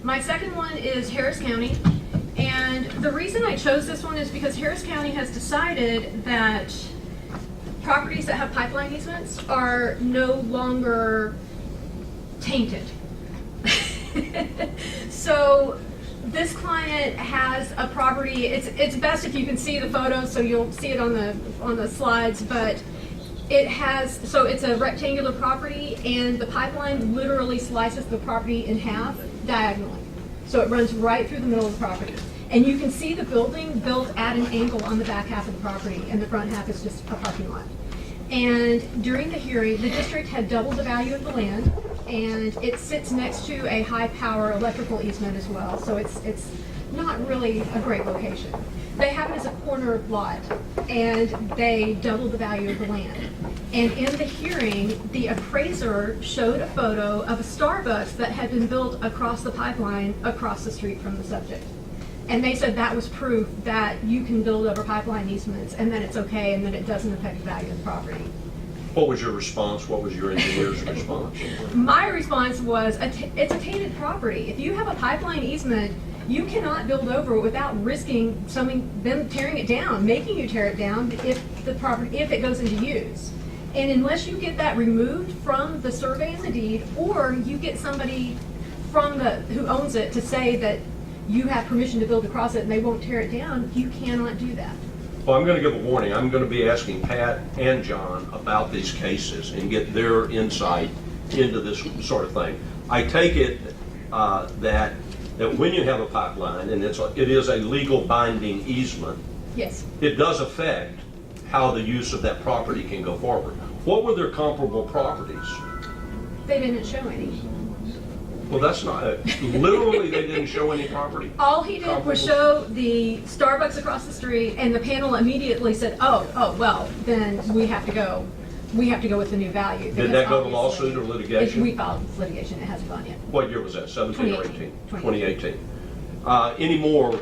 My second one is Harris County. And the reason I chose this one is because Harris County has decided that properties that have pipeline easements are no longer tainted. So this client has a property, it's best if you can see the photos, so you'll see it on the slides, but it has, so it's a rectangular property, and the pipeline literally slices the property in half diagonally. So it runs right through the middle of the property. And you can see the building built at an angle on the back half of the property, and the front half is just a parking lot. And during the hearing, the district had doubled the value of the land, and it sits next to a high-power electrical easement as well, so it's not really a great location. They have it as a corner lot, and they doubled the value of the land. And in the hearing, the appraiser showed a photo of a Starbucks that had been built across the pipeline across the street from the subject. And they said that was proof that you can build over pipeline easements and that it's okay and that it doesn't affect the value of the property. What was your response? What was your engineer's response? My response was, it's a tainted property. If you have a pipeline easement, you cannot build over it without risking them tearing it down, making you tear it down if it goes into use. And unless you get that removed from the survey and the deed, or you get somebody who owns it to say that you have permission to build across it and they won't tear it down, you cannot do that. Well, I'm going to give a warning. I'm going to be asking Pat and John about these cases and get their insight into this sort of thing. I take it that when you have a pipeline and it is a legal binding easement, Yes. it does affect how the use of that property can go forward. What were their comparable properties? They didn't show any. Well, that's not, literally they didn't show any property. All he did was show the Starbucks across the street, and the panel immediately said, oh, well, then we have to go with the new value. Did that go to lawsuit or litigation? We filed litigation, it hasn't gone yet. What year was that, 17 or 18? 2018. 2018. Any more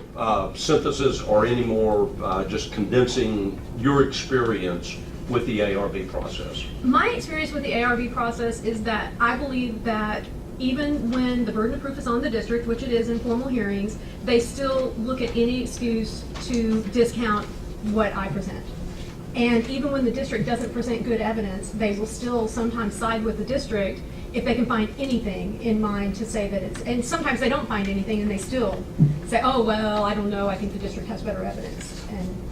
synthesis or any more just condensing your experience with the ARB process? My experience with the ARB process is that I believe that even when the burden of proof is on the district, which it is in formal hearings, they still look at any excuse to discount what I present. And even when the district doesn't present good evidence, they will still sometimes side with the district if they can find anything in mind to say that it's, and sometimes they don't find anything and they still say, oh, well, I don't know, I think the district has better evidence. And